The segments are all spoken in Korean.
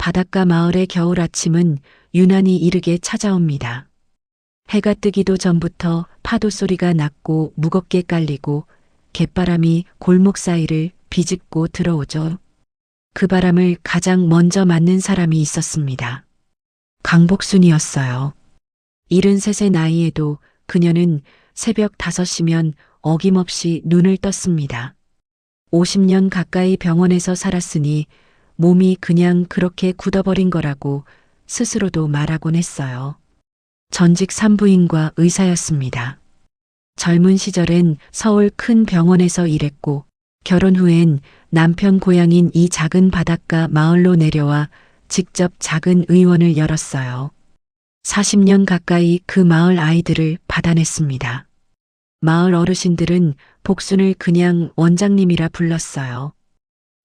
바닷가 마을의 겨울 아침은 유난히 이르게 찾아옵니다. 해가 뜨기도 전부터 파도 소리가 낮고 무겁게 깔리고 갯바람이 골목 사이를 비집고 들어오죠. 그 바람을 가장 먼저 맞는 사람이 있었습니다. 강복순이었어요. 73의 나이에도 그녀는 새벽 5시면 어김없이 눈을 떴습니다. 50년 가까이 병원에서 살았으니 몸이 그냥 그렇게 굳어버린 거라고 스스로도 말하곤 했어요. 전직 산부인과 의사였습니다. 젊은 시절엔 서울 큰 병원에서 일했고 결혼 후엔 남편 고향인 이 작은 바닷가 마을로 내려와 직접 작은 의원을 열었어요. 40년 가까이 그 마을 아이들을 받아냈습니다. 마을 어르신들은 복순을 그냥 원장님이라 불렀어요.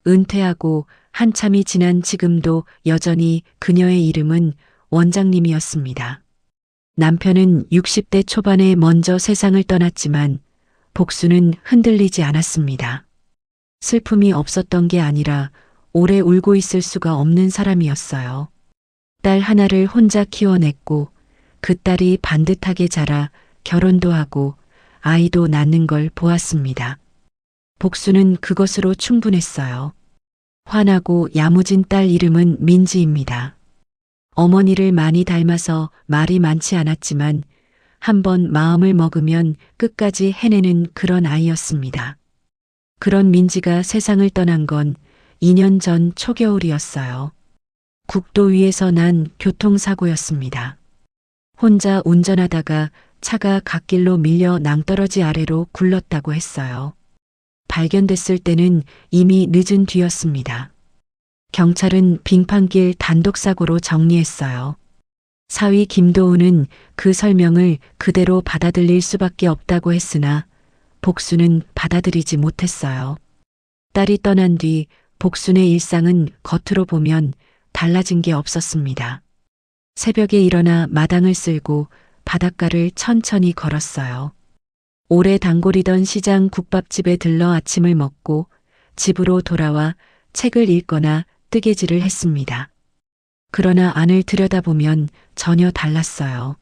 은퇴하고 한참이 지난 지금도 여전히 그녀의 이름은 원장님이었습니다. 남편은 60대 초반에 먼저 세상을 떠났지만 복순은 흔들리지 않았습니다. 슬픔이 없었던 게 아니라 오래 울고 있을 수가 없는 사람이었어요. 딸 하나를 혼자 키워냈고 그 딸이 반듯하게 자라 결혼도 하고 아이도 낳는 걸 보았습니다. 복수는 그것으로 충분했어요. 환하고 야무진 딸 이름은 민지입니다. 어머니를 많이 닮아서 말이 많지 않았지만 한번 마음을 먹으면 끝까지 해내는 그런 아이였습니다. 그런 민지가 세상을 떠난 건 2년 전 초겨울이었어요. 국도 위에서 난 교통사고였습니다. 혼자 운전하다가 차가 갓길로 밀려 낭떠러지 아래로 굴렀다고 했어요. 발견됐을 때는 이미 늦은 뒤였습니다. 경찰은 빙판길 단독사고로 정리했어요. 사위 김도우는 그 설명을 그대로 받아들일 수밖에 없다고 했으나 복순은 받아들이지 못했어요. 딸이 떠난 뒤 복순의 일상은 겉으로 보면 달라진 게 없었습니다. 새벽에 일어나 마당을 쓸고 바닷가를 천천히 걸었어요. 오래 단골이던 시장 국밥집에 들러 아침을 먹고 집으로 돌아와 책을 읽거나 뜨개질을 했습니다. 그러나 안을 들여다보면 전혀 달랐어요.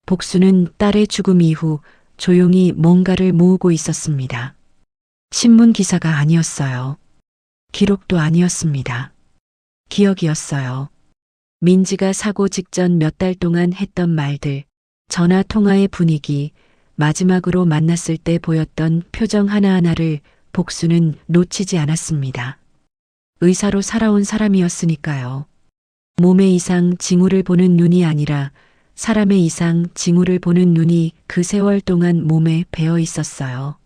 복수는 딸의 죽음 이후 조용히 뭔가를 모으고 있었습니다. 신문 기사가 아니었어요. 기록도 아니었습니다. 기억이었어요. 민지가 사고 직전 몇 달 동안 했던 말들, 전화 통화의 분위기, 마지막으로 만났을 때 보였던 표정 하나하나를 복수는 놓치지 않았습니다. 의사로 살아온 사람이었으니까요. 몸의 이상 징후를 보는 눈이 아니라 사람의 이상 징후를 보는 눈이 그 세월 동안 몸에 배어 있었어요.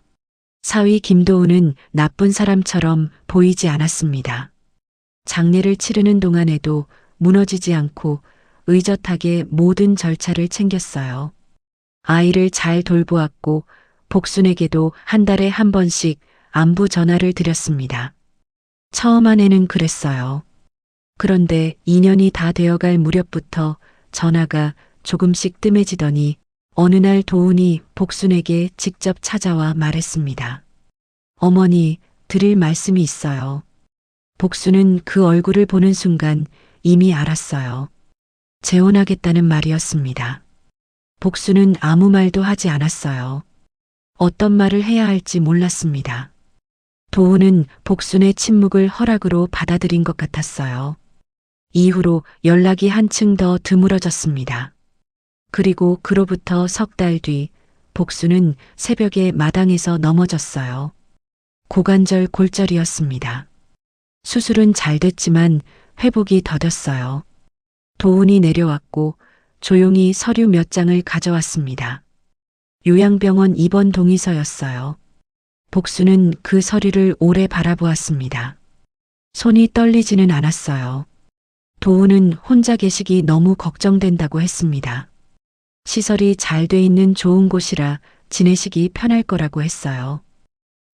사위 김도우는 나쁜 사람처럼 보이지 않았습니다. 장례를 치르는 동안에도 무너지지 않고 의젓하게 모든 절차를 챙겼어요. 아이를 잘 돌보았고 복순에게도 한 달에 한 번씩 안부 전화를 드렸습니다. 처음 아내는 그랬어요. 그런데 2년이 다 되어갈 무렵부터 전화가 조금씩 뜸해지더니 어느 날 도훈이 복순에게 직접 찾아와 말했습니다. 어머니, 드릴 말씀이 있어요. 복순은 그 얼굴을 보는 순간 이미 알았어요. 재혼하겠다는 말이었습니다. 복순은 아무 말도 하지 않았어요. 어떤 말을 해야 할지 몰랐습니다. 도훈은 복순의 침묵을 허락으로 받아들인 것 같았어요. 이후로 연락이 한층 더 드물어졌습니다. 그리고 그로부터 석 달 뒤 복순은 새벽에 마당에서 넘어졌어요. 고관절 골절이었습니다. 수술은 잘 됐지만 회복이 더뎠어요. 도훈이 내려왔고 조용히 서류 몇 장을 가져왔습니다. 요양병원 입원 동의서였어요. 복수는 그 서류를 오래 바라보았습니다. 손이 떨리지는 않았어요. 도훈은 혼자 계시기 너무 걱정된다고 했습니다. 시설이 잘 돼 있는 좋은 곳이라 지내시기 편할 거라고 했어요.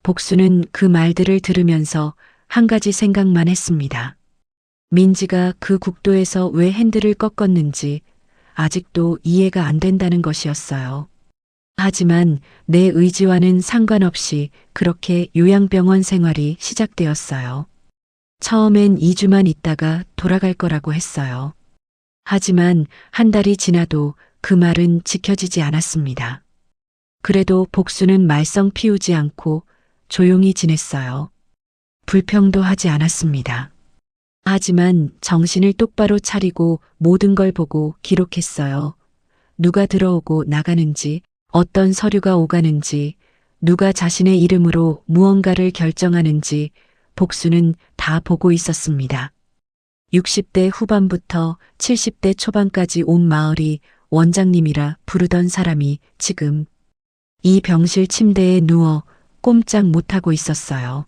복수는 그 말들을 들으면서 한 가지 생각만 했습니다. 민지가 그 국도에서 왜 핸들을 꺾었는지 아직도 이해가 안 된다는 것이었어요. 하지만 내 의지와는 상관없이 그렇게 요양병원 생활이 시작되었어요. 처음엔 2주만 있다가 돌아갈 거라고 했어요. 하지만 한 달이 지나도 그 말은 지켜지지 않았습니다. 그래도 복수는 말썽 피우지 않고 조용히 지냈어요. 불평도 하지 않았습니다. 하지만 정신을 똑바로 차리고 모든 걸 보고 기록했어요. 누가 들어오고 나가는지, 어떤 서류가 오가는지, 누가 자신의 이름으로 무언가를 결정하는지 복수는 다 보고 있었습니다. 60대 후반부터 70대 초반까지 온 마을이 원장님이라 부르던 사람이 지금 이 병실 침대에 누워 꼼짝 못하고 있었어요.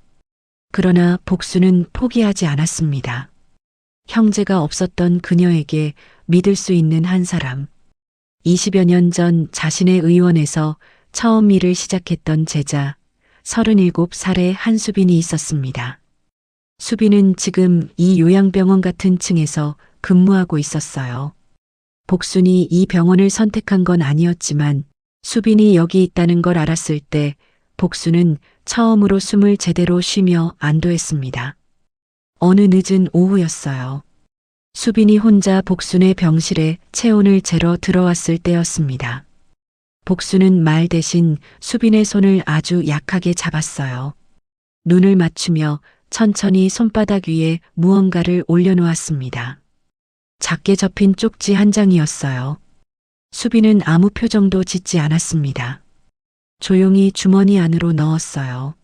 그러나 복수는 포기하지 않았습니다. 형제가 없었던 그녀에게 믿을 수 있는 한 사람. 20여 년 전 자신의 의원에서 처음 일을 시작했던 제자, 37살의 한수빈이 있었습니다. 수빈은 지금 이 요양병원 같은 층에서 근무하고 있었어요. 복순이 이 병원을 선택한 건 아니었지만 수빈이 여기 있다는 걸 알았을 때 복수는 처음으로 숨을 제대로 쉬며 안도했습니다. 어느 늦은 오후였어요. 수빈이 혼자 복순의 병실에 체온을 재러 들어왔을 때였습니다. 복수는 말 대신 수빈의 손을 아주 약하게 잡았어요. 눈을 맞추며 천천히 손바닥 위에 무언가를 올려놓았습니다. 작게 접힌 쪽지 한 장이었어요. 수빈은 아무 표정도 짓지 않았습니다. 조용히 주머니 안으로 넣었어요.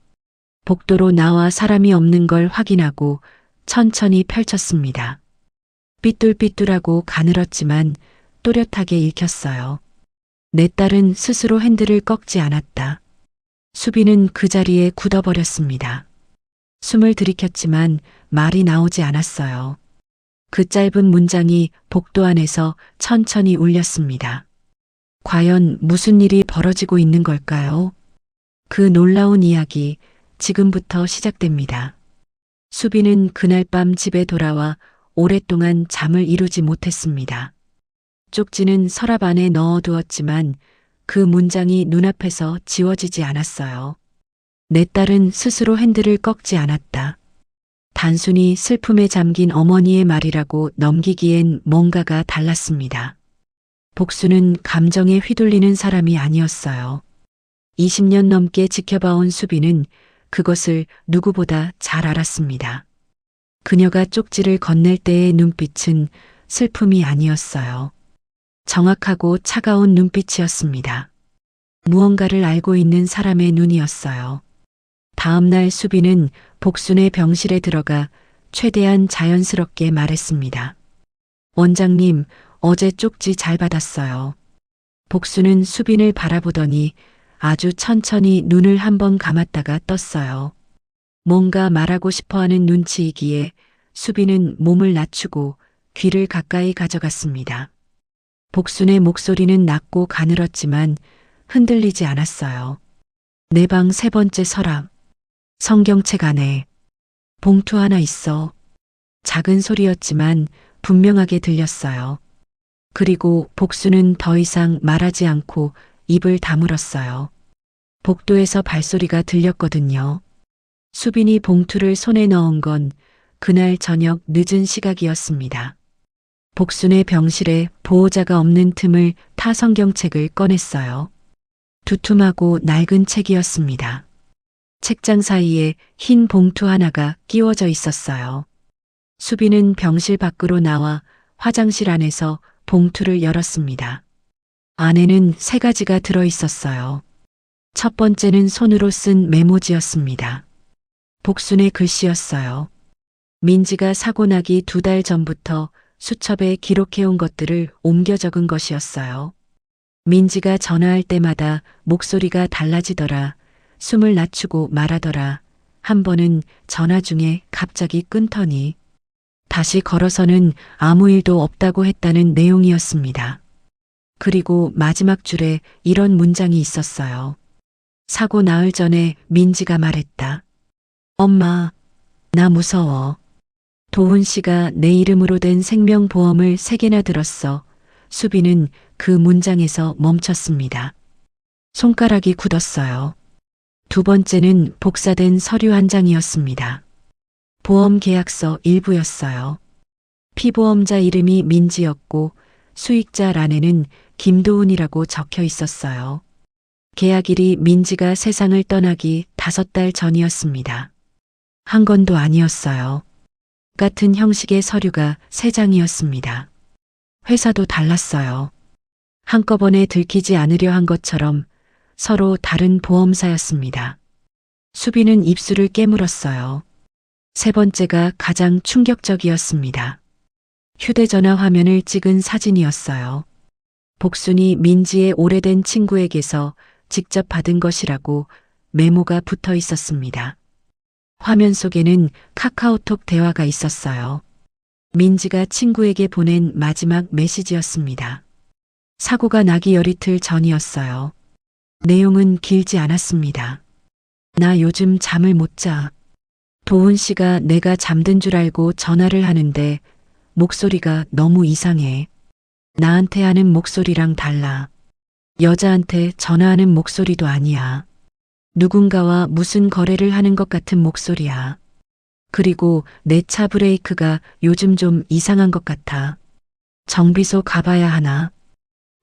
복도로 나와 사람이 없는 걸 확인하고 천천히 펼쳤습니다. 삐뚤삐뚤하고 가늘었지만 또렷하게 읽혔어요. 내 딸은 스스로 핸들을 꺾지 않았다. 수빈은 그 자리에 굳어버렸습니다. 숨을 들이켰지만 말이 나오지 않았어요. 그 짧은 문장이 복도 안에서 천천히 울렸습니다. 과연 무슨 일이 벌어지고 있는 걸까요? 그 놀라운 이야기 지금부터 시작됩니다. 수빈은 그날 밤 집에 돌아와 오랫동안 잠을 이루지 못했습니다. 쪽지는 서랍 안에 넣어두었지만 그 문장이 눈앞에서 지워지지 않았어요. 내 딸은 스스로 핸들을 꺾지 않았다. 단순히 슬픔에 잠긴 어머니의 말이라고 넘기기엔 뭔가가 달랐습니다. 복수는 감정에 휘둘리는 사람이 아니었어요. 20년 넘게 지켜봐온 수빈은 그것을 누구보다 잘 알았습니다. 그녀가 쪽지를 건넬 때의 눈빛은 슬픔이 아니었어요. 정확하고 차가운 눈빛이었습니다. 무언가를 알고 있는 사람의 눈이었어요. 다음 날 수빈은 복순의 병실에 들어가 최대한 자연스럽게 말했습니다. 원장님, 어제 쪽지 잘 받았어요. 복순은 수빈을 바라보더니 아주 천천히 눈을 한번 감았다가 떴어요. 뭔가 말하고 싶어하는 눈치이기에 수빈은 몸을 낮추고 귀를 가까이 가져갔습니다. 복순의 목소리는 낮고 가늘었지만 흔들리지 않았어요. 내 방 3번째 서랍. 성경책 안에 봉투 하나 있어. 작은 소리였지만 분명하게 들렸어요. 그리고 복수는 더 이상 말하지 않고 입을 다물었어요. 복도에서 발소리가 들렸거든요. 수빈이 봉투를 손에 넣은 건 그날 저녁 늦은 시각이었습니다. 복순의 병실에 보호자가 없는 틈을 타 성경책을 꺼냈어요. 두툼하고 낡은 책이었습니다. 책장 사이에 흰 봉투 하나가 끼워져 있었어요. 수빈은 병실 밖으로 나와 화장실 안에서 봉투를 열었습니다. 안에는 3가지가 들어 있었어요. 첫 번째는 손으로 쓴 메모지였습니다. 복순의 글씨였어요. 민지가 사고 나기 2달 전부터 수첩에 기록해온 것들을 옮겨 적은 것이었어요. 민지가 전화할 때마다 목소리가 달라지더라. 숨을 낮추고 말하더라. 한 번은 전화 중에 갑자기 끊더니 다시 걸어서는 아무 일도 없다고 했다는 내용이었습니다. 그리고 마지막 줄에 이런 문장이 있었어요. 사고 나흘 전에 민지가 말했다. 엄마, 나 무서워. 도훈 씨가 내 이름으로 된 생명보험을 3개나 들었어. 수빈은 그 문장에서 멈췄습니다. 손가락이 굳었어요. 두 번째는 복사된 서류 한 장이었습니다. 보험 계약서 일부였어요. 피보험자 이름이 민지였고 수익자란에는 김도훈이라고 적혀 있었어요. 계약일이 민지가 세상을 떠나기 5달 전이었습니다. 한 건도 아니었어요. 같은 형식의 서류가 3장이었습니다. 회사도 달랐어요. 한꺼번에 들키지 않으려 한 것처럼 서로 다른 보험사였습니다. 수빈은 입술을 깨물었어요. 3번째가 가장 충격적이었습니다. 휴대전화 화면을 찍은 사진이었어요. 복순이 민지의 오래된 친구에게서 직접 받은 것이라고 메모가 붙어 있었습니다. 화면 속에는 카카오톡 대화가 있었어요. 민지가 친구에게 보낸 마지막 메시지였습니다. 사고가 나기 열이틀 전이었어요. 내용은 길지 않았습니다. 나 요즘 잠을 못 자. 도훈 씨가 내가 잠든 줄 알고 전화를 하는데 목소리가 너무 이상해. 나한테 하는 목소리랑 달라. 여자한테 전화하는 목소리도 아니야. 누군가와 무슨 거래를 하는 것 같은 목소리야. 그리고 내 차 브레이크가 요즘 좀 이상한 것 같아. 정비소 가봐야 하나?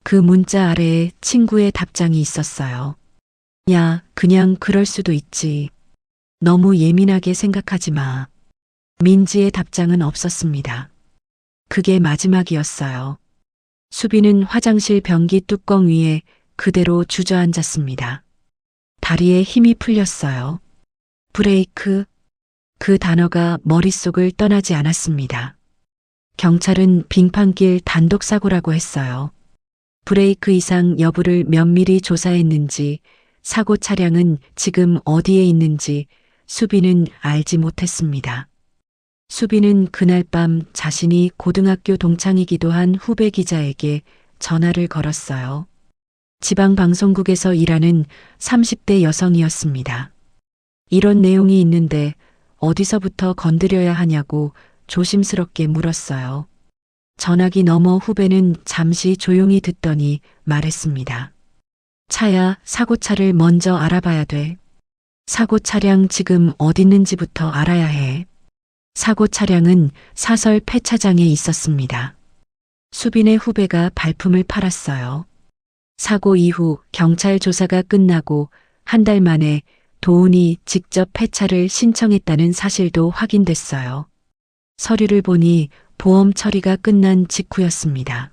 그 문자 아래에 친구의 답장이 있었어요. 야, 그냥 그럴 수도 있지. 너무 예민하게 생각하지 마. 민지의 답장은 없었습니다. 그게 마지막이었어요. 수빈은 화장실 변기 뚜껑 위에 그대로 주저앉았습니다. 다리에 힘이 풀렸어요. 브레이크. 그 단어가 머릿속을 떠나지 않았습니다. 경찰은 빙판길 단독사고라고 했어요. 브레이크 이상 여부를 면밀히 조사했는지, 사고 차량은 지금 어디에 있는지 수빈은 알지 못했습니다. 수빈은 그날 밤 자신이 고등학교 동창이기도 한 후배 기자에게 전화를 걸었어요. 지방방송국에서 일하는 30대 여성이었습니다. 이런 내용이 있는데 어디서부터 건드려야 하냐고 조심스럽게 물었어요. 전화기 너머 후배는 잠시 조용히 듣더니 말했습니다. 차야, 사고차를 먼저 알아봐야 돼. 사고 차량 지금 어디 있는지부터 알아야 해. 사고 차량은 사설 폐차장에 있었습니다. 수빈의 후배가 발품을 팔았어요. 사고 이후 경찰 조사가 끝나고 한 달 만에 도훈이 직접 폐차를 신청했다는 사실도 확인됐어요. 서류를 보니 보험 처리가 끝난 직후였습니다.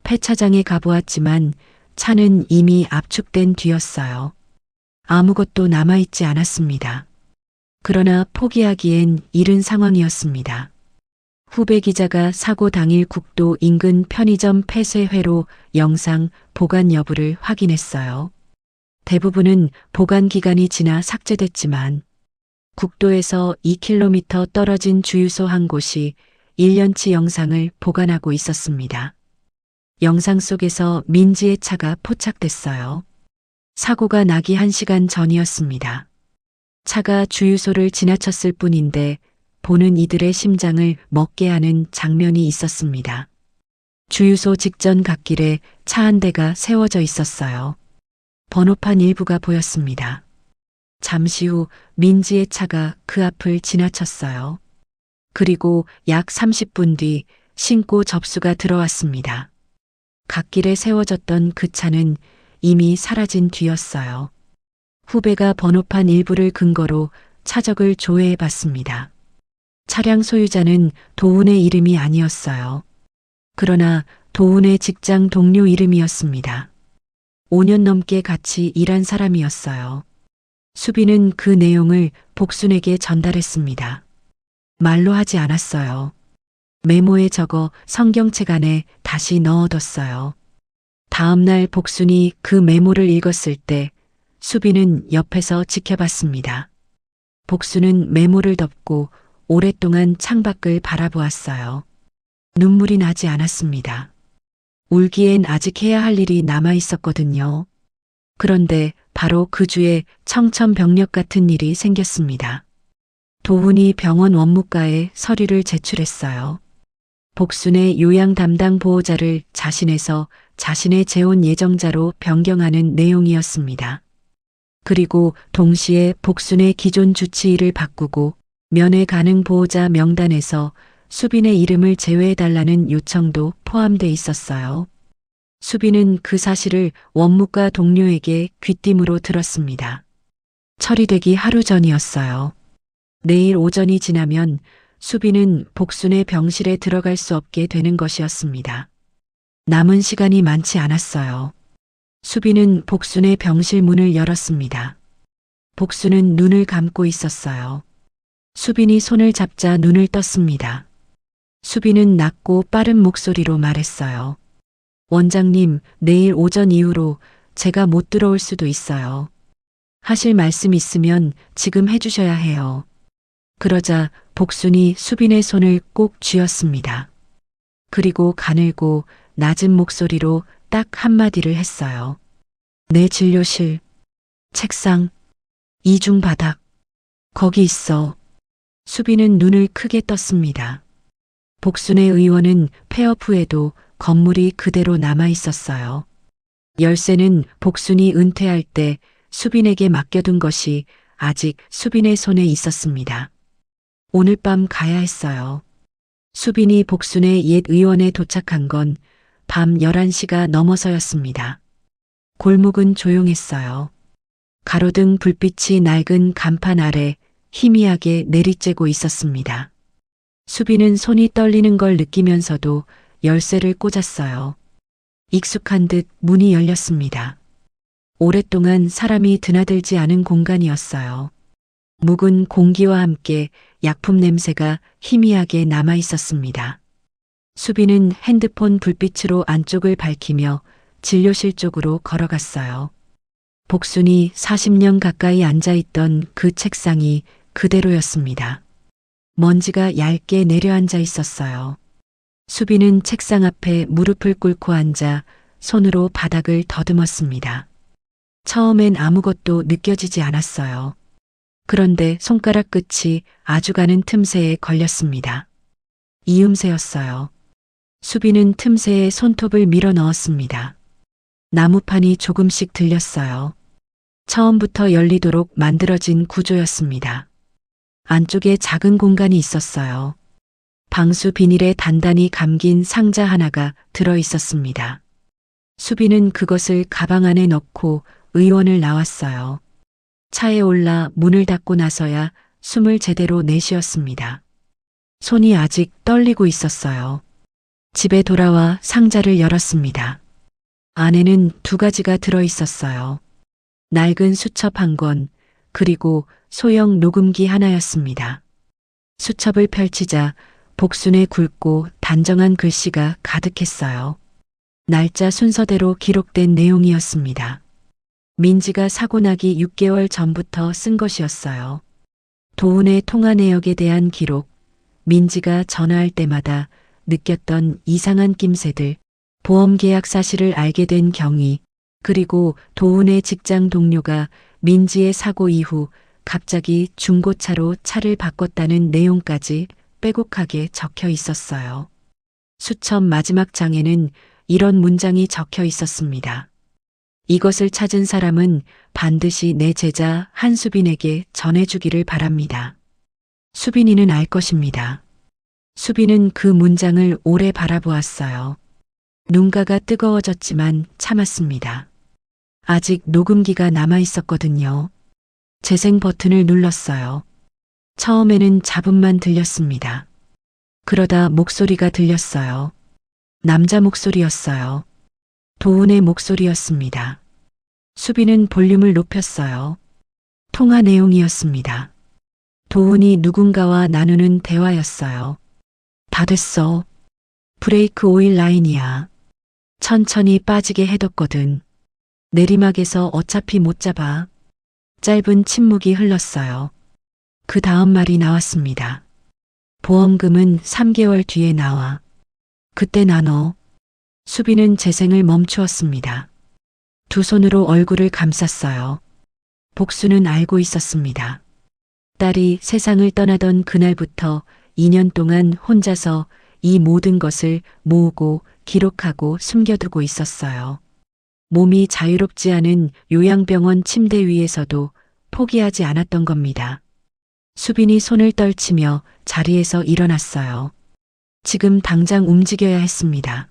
폐차장에 가보았지만 차는 이미 압축된 뒤였어요. 아무것도 남아있지 않았습니다. 그러나 포기하기엔 이른 상황이었습니다. 후배 기자가 사고 당일 국도 인근 편의점 폐쇄회로 영상 보관 여부를 확인했어요. 대부분은 보관 기간이 지나 삭제됐지만 국도에서 2km 떨어진 주유소 한 곳이 1년치 영상을 보관하고 있었습니다. 영상 속에서 민지의 차가 포착됐어요. 사고가 나기 1시간 전이었습니다. 차가 주유소를 지나쳤을 뿐인데 보는 이들의 심장을 멎게 하는 장면이 있었습니다. 주유소 직전 갓길에 차 한 대가 세워져 있었어요. 번호판 일부가 보였습니다. 잠시 후 민지의 차가 그 앞을 지나쳤어요. 그리고 약 30분 뒤 신고 접수가 들어왔습니다. 갓길에 세워졌던 그 차는 이미 사라진 뒤였어요. 후배가 번호판 일부를 근거로 차적을 조회해 봤습니다. 차량 소유자는 도훈의 이름이 아니었어요. 그러나 도훈의 직장 동료 이름이었습니다. 5년 넘게 같이 일한 사람이었어요. 수빈은 그 내용을 복순에게 전달했습니다. 말로 하지 않았어요. 메모에 적어 성경책 안에 다시 넣어뒀어요. 다음 날 복순이 그 메모를 읽었을 때 수빈은 옆에서 지켜봤습니다. 복순은 메모를 덮고 오랫동안 창밖을 바라보았어요. 눈물이 나지 않았습니다. 울기엔 아직 해야 할 일이 남아 있었거든요. 그런데 바로 그 주에 청천벽력 같은 일이 생겼습니다. 도훈이 병원 원무과에 서류를 제출했어요. 복순의 요양 담당 보호자를 자신에서 자신의 재혼 예정자로 변경하는 내용이었습니다. 그리고 동시에 복순의 기존 주치의를 바꾸고 면회 가능 보호자 명단에서 수빈의 이름을 제외해달라는 요청도 포함돼 있었어요. 수빈은 그 사실을 원무과 동료에게 귀띔으로 들었습니다. 처리되기 하루 전이었어요. 내일 오전이 지나면 수빈은 복순의 병실에 들어갈 수 없게 되는 것이었습니다. 남은 시간이 많지 않았어요. 수빈은 복순의 병실 문을 열었습니다. 복순은 눈을 감고 있었어요. 수빈이 손을 잡자 눈을 떴습니다. 수빈은 낮고 빠른 목소리로 말했어요. 원장님, 내일 오전 이후로 제가 못 들어올 수도 있어요. 하실 말씀 있으면 지금 해주셔야 해요. 그러자 복순이 수빈의 손을 꼭 쥐었습니다. 그리고 가늘고 낮은 목소리로 딱 한마디를 했어요. 내 진료실, 책상, 이중 바닥, 거기 있어. 수빈은 눈을 크게 떴습니다. 복순의 의원은 폐업 후에도 건물이 그대로 남아 있었어요. 열쇠는 복순이 은퇴할 때 수빈에게 맡겨둔 것이 아직 수빈의 손에 있었습니다. 오늘 밤 가야 했어요. 수빈이 복순의 옛 의원에 도착한 건 밤 11시가 넘어서였습니다. 골목은 조용했어요. 가로등 불빛이 낡은 간판 아래 희미하게 내리쬐고 있었습니다. 수빈은 손이 떨리는 걸 느끼면서도 열쇠를 꽂았어요. 익숙한 듯 문이 열렸습니다. 오랫동안 사람이 드나들지 않은 공간이었어요. 묵은 공기와 함께 약품 냄새가 희미하게 남아 있었습니다. 수빈은 핸드폰 불빛으로 안쪽을 밝히며 진료실 쪽으로 걸어갔어요. 복순이 40년 가까이 앉아있던 그 책상이 그대로였습니다. 먼지가 얇게 내려앉아 있었어요. 수빈은 책상 앞에 무릎을 꿇고 앉아 손으로 바닥을 더듬었습니다. 처음엔 아무것도 느껴지지 않았어요. 그런데 손가락 끝이 아주 가는 틈새에 걸렸습니다. 이음새였어요. 수빈은 틈새에 손톱을 밀어 넣었습니다. 나무판이 조금씩 들렸어요. 처음부터 열리도록 만들어진 구조였습니다. 안쪽에 작은 공간이 있었어요. 방수 비닐에 단단히 감긴 상자 하나가 들어 있었습니다. 수빈은 그것을 가방 안에 넣고 의원을 나왔어요. 차에 올라 문을 닫고 나서야 숨을 제대로 내쉬었습니다. 손이 아직 떨리고 있었어요. 집에 돌아와 상자를 열었습니다. 안에는 2가지가 들어 있었어요. 낡은 수첩 한 권, 그리고 소형 녹음기 하나였습니다. 수첩을 펼치자 복순의 굵고 단정한 글씨가 가득했어요. 날짜 순서대로 기록된 내용이었습니다. 민지가 사고 나기 6개월 전부터 쓴 것이었어요. 도훈의 통화 내역에 대한 기록, 민지가 전화할 때마다 느꼈던 이상한 낌새들, 보험 계약 사실을 알게 된 경위, 그리고 도훈의 직장 동료가 민지의 사고 이후 갑자기 중고차로 차를 바꿨다는 내용까지 빼곡하게 적혀 있었어요. 수첩 마지막 장에는 이런 문장이 적혀 있었습니다. 이것을 찾은 사람은 반드시 내 제자 한수빈에게 전해주기를 바랍니다. 수빈이는 알 것입니다. 수빈은 그 문장을 오래 바라보았어요. 눈가가 뜨거워졌지만 참았습니다. 아직 녹음기가 남아 있었거든요. 재생 버튼을 눌렀어요. 처음에는 잡음만 들렸습니다. 그러다 목소리가 들렸어요. 남자 목소리였어요. 도훈의 목소리였습니다. 수빈은 볼륨을 높였어요. 통화 내용이었습니다. 도훈이 누군가와 나누는 대화였어요. 다 됐어. 브레이크 오일 라인이야. 천천히 빠지게 해뒀거든. 내리막에서 어차피 못 잡아. 짧은 침묵이 흘렀어요. 그 다음 말이 나왔습니다. 보험금은 3개월 뒤에 나와. 그때 나눠. 수빈은 재생을 멈추었습니다. 두 손으로 얼굴을 감쌌어요. 복수는 알고 있었습니다. 딸이 세상을 떠나던 그날부터 2년 동안 혼자서 이 모든 것을 모으고 기록하고 숨겨두고 있었어요. 몸이 자유롭지 않은 요양병원 침대 위에서도 포기하지 않았던 겁니다. 수빈이 손을 떨치며 자리에서 일어났어요. 지금 당장 움직여야 했습니다.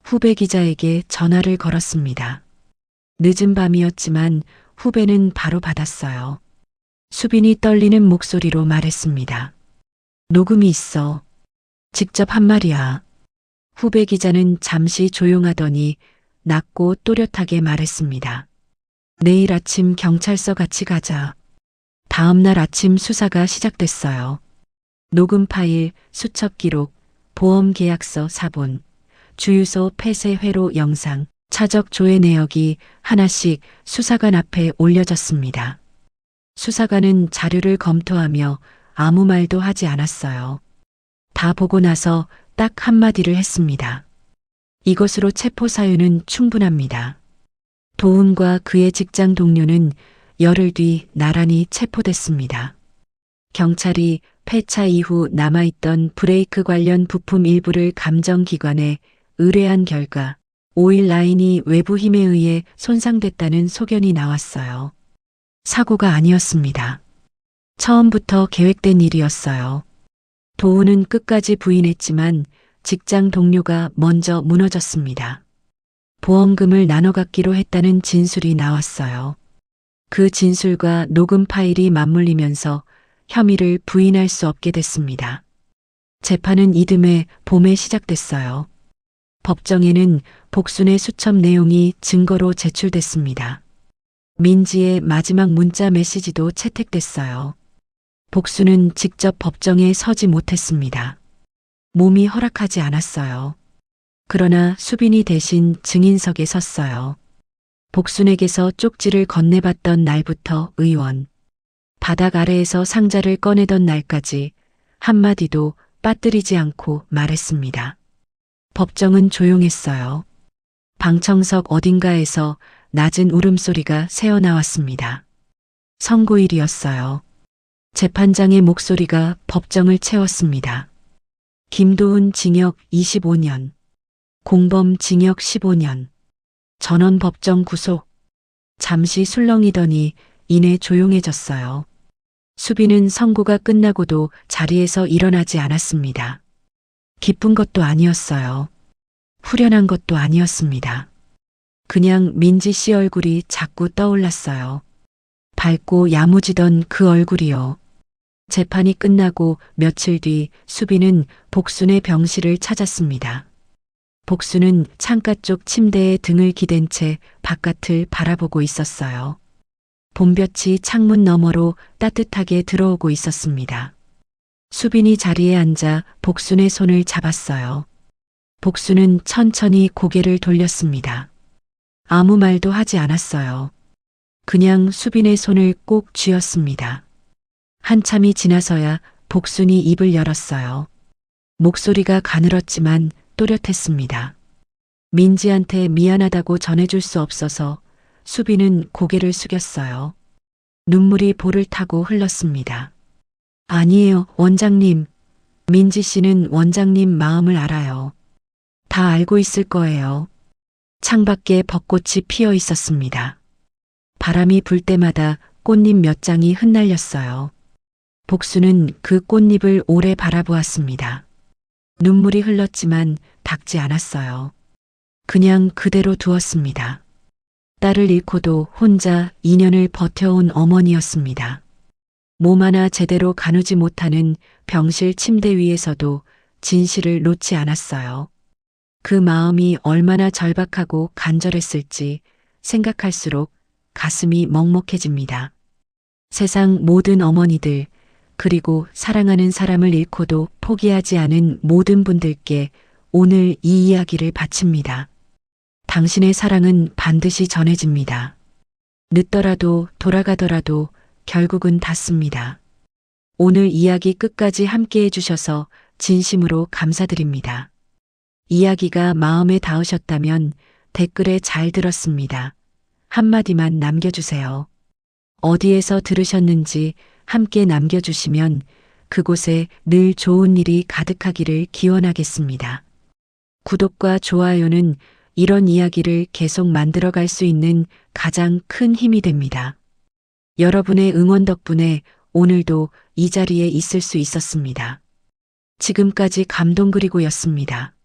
후배 기자에게 전화를 걸었습니다. 늦은 밤이었지만 후배는 바로 받았어요. 수빈이 떨리는 목소리로 말했습니다. 녹음이 있어. 직접 한 말이야. 후배 기자는 잠시 조용하더니 낮고 또렷하게 말했습니다. 내일 아침 경찰서 같이 가자. 다음 날 아침 수사가 시작됐어요. 녹음 파일, 수첩 기록, 보험 계약서 사본, 주유소 폐쇄 회로 영상, 차적 조회 내역이 하나씩 수사관 앞에 올려졌습니다. 수사관은 자료를 검토하며 아무 말도 하지 않았어요. 다 보고 나서 딱 한마디를 했습니다. 이것으로 체포 사유는 충분합니다. 도훈과 그의 직장 동료는 열흘 뒤 나란히 체포됐습니다. 경찰이 폐차 이후 남아있던 브레이크 관련 부품 일부를 감정기관에 의뢰한 결과 오일 라인이 외부 힘에 의해 손상됐다는 소견이 나왔어요. 사고가 아니었습니다. 처음부터 계획된 일이었어요. 도훈은 끝까지 부인했지만 직장 동료가 먼저 무너졌습니다. 보험금을 나눠 갖기로 했다는 진술이 나왔어요. 그 진술과 녹음 파일이 맞물리면서 혐의를 부인할 수 없게 됐습니다. 재판은 이듬해 봄에 시작됐어요. 법정에는 복순의 수첩 내용이 증거로 제출됐습니다. 민지의 마지막 문자 메시지도 채택됐어요. 복순은 직접 법정에 서지 못했습니다. 몸이 허락하지 않았어요. 그러나 수빈이 대신 증인석에 섰어요. 복순에게서 쪽지를 건네받던 날부터 의원, 바닥 아래에서 상자를 꺼내던 날까지 한마디도 빠뜨리지 않고 말했습니다. 법정은 조용했어요. 방청석 어딘가에서 낮은 울음소리가 새어나왔습니다. 선고일이었어요. 재판장의 목소리가 법정을 채웠습니다. 김도훈 징역 25년, 공범 징역 15년, 전원 법정 구속. 잠시 술렁이더니 이내 조용해졌어요. 수빈은 선고가 끝나고도 자리에서 일어나지 않았습니다. 기쁜 것도 아니었어요. 후련한 것도 아니었습니다. 그냥 민지 씨 얼굴이 자꾸 떠올랐어요. 밝고 야무지던 그 얼굴이요. 재판이 끝나고 며칠 뒤 수빈은 복순의 병실을 찾았습니다. 복순은 창가 쪽 침대에 등을 기댄 채 바깥을 바라보고 있었어요. 봄볕이 창문 너머로 따뜻하게 들어오고 있었습니다. 수빈이 자리에 앉아 복순의 손을 잡았어요. 복순은 천천히 고개를 돌렸습니다. 아무 말도 하지 않았어요. 그냥 수빈의 손을 꼭 쥐었습니다. 한참이 지나서야 복순이 입을 열었어요. 목소리가 가늘었지만 또렷했습니다. 민지한테 미안하다고 전해줄 수 없어서 수빈은 고개를 숙였어요. 눈물이 볼을 타고 흘렀습니다. 아니에요, 원장님. 민지 씨는 원장님 마음을 알아요. 다 알고 있을 거예요. 창밖에 벚꽃이 피어 있었습니다. 바람이 불 때마다 꽃잎 몇 장이 흩날렸어요. 복수는 그 꽃잎을 오래 바라보았습니다. 눈물이 흘렀지만 닦지 않았어요. 그냥 그대로 두었습니다. 딸을 잃고도 혼자 2년을 버텨온 어머니였습니다. 몸 하나 제대로 가누지 못하는 병실 침대 위에서도 진실을 놓지 않았어요. 그 마음이 얼마나 절박하고 간절했을지 생각할수록 가슴이 먹먹해집니다. 세상 모든 어머니들, 그리고 사랑하는 사람을 잃고도 포기하지 않은 모든 분들께 오늘 이 이야기를 바칩니다. 당신의 사랑은 반드시 전해집니다. 늦더라도 돌아가더라도 결국은 닿습니다. 오늘 이야기 끝까지 함께 해주셔서 진심으로 감사드립니다. 이야기가 마음에 닿으셨다면 댓글에 잘 들었습니다. 한마디만 남겨주세요. 어디에서 들으셨는지 함께 남겨주시면 그곳에 늘 좋은 일이 가득하기를 기원하겠습니다. 구독과 좋아요는 이런 이야기를 계속 만들어갈 수 있는 가장 큰 힘이 됩니다. 여러분의 응원 덕분에 오늘도 이 자리에 있을 수 있었습니다. 지금까지 감동 그리고였습니다.